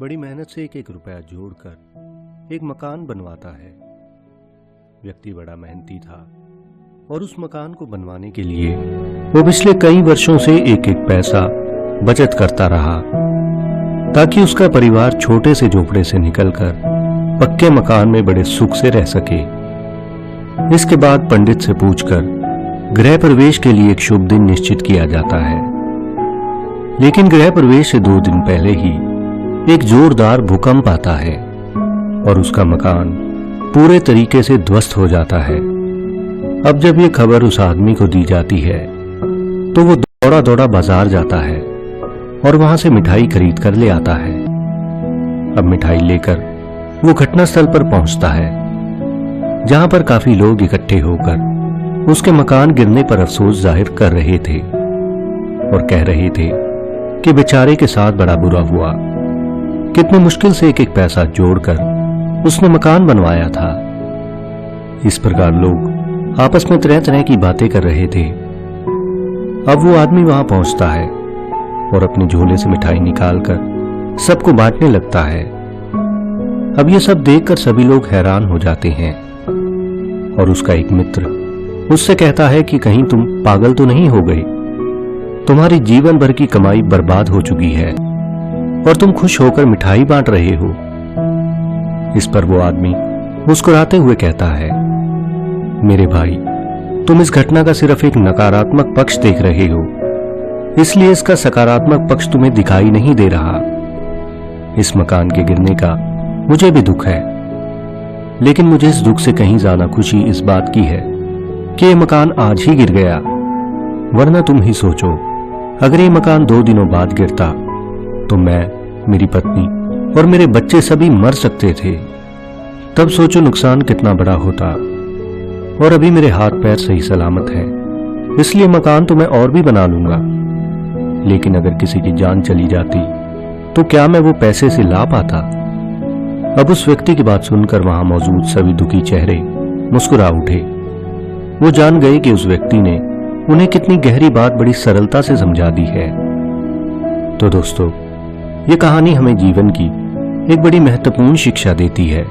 बड़ी मेहनत से एक एक रुपया जोड़कर एक मकान बनवाता है। व्यक्ति बड़ा मेहनती था और उस मकान को बनवाने के लिए वो पिछले कई वर्षों से एक एक पैसा बचत करता रहा ताकि उसका परिवार छोटे से झोपड़े से निकलकर पक्के मकान में बड़े सुख से रह सके। इसके बाद पंडित से पूछकर गृह प्रवेश के लिए एक शुभ दिन निश्चित किया जाता है। लेकिन गृह प्रवेश से 2 दिन पहले ही एक जोरदार भूकंप आता है और उसका मकान पूरे तरीके से ध्वस्त हो जाता है। अब जब ये खबर उस आदमी को दी जाती है तो वो दौड़ा दौड़ा बाजार जाता है और वहां से मिठाई खरीद कर ले आता है। अब मिठाई लेकर वो घटनास्थल पर पहुंचता है जहां पर काफी लोग इकट्ठे होकर उसके मकान गिरने पर अफसोस जाहिर कर रहे थे और कह रहे थे कि बेचारे के साथ बड़ा बुरा हुआ। कितनी मुश्किल से एक एक पैसा जोड़कर उसने मकान बनवाया था। इस प्रकार लोग आपस में तरह तरह की बातें कर रहे थे। अब वो आदमी वहां पहुंचता है और अपने झोले से मिठाई निकालकर सबको बांटने लगता है। अब ये सब देखकर सभी लोग हैरान हो जाते हैं और उसका एक मित्र उससे कहता है कि कहीं तुम पागल तो नहीं हो गए? तुम्हारी जीवन भर की कमाई बर्बाद हो चुकी है और तुम खुश होकर मिठाई बांट रहे हो। इस पर वो आदमी मुस्कुराते हुए कहता है, मेरे भाई, तुम इस घटना का सिर्फ एक नकारात्मक पक्ष देख रहे हो, इसलिए इसका सकारात्मक पक्ष तुम्हें दिखाई नहीं दे रहा। इस मकान के गिरने का मुझे भी दुख है, लेकिन मुझे इस दुख से कहीं ज्यादा खुशी इस बात की है कि ये मकान आज ही गिर गया। वरना तुम ही सोचो, अगर ये मकान 2 दिनों बाद गिरता तो मैं, मेरी पत्नी और मेरे बच्चे सभी मर सकते थे। तब सोचो नुकसान कितना बड़ा होता। और अभी मेरे हाथ पैर सही सलामत हैं, इसलिए मकान तो मैं और भी बना लूंगा। लेकिन अगर किसी की जान चली जाती तो क्या मैं वो पैसे से ला पाता? अब उस व्यक्ति की बात सुनकर वहां मौजूद सभी दुखी चेहरे मुस्कुरा उठे। वो जान गए कि उस व्यक्ति ने उन्हें कितनी गहरी बात बड़ी सरलता से समझा दी है। तो दोस्तों, ये कहानी हमें जीवन की एक बड़ी महत्वपूर्ण शिक्षा देती है।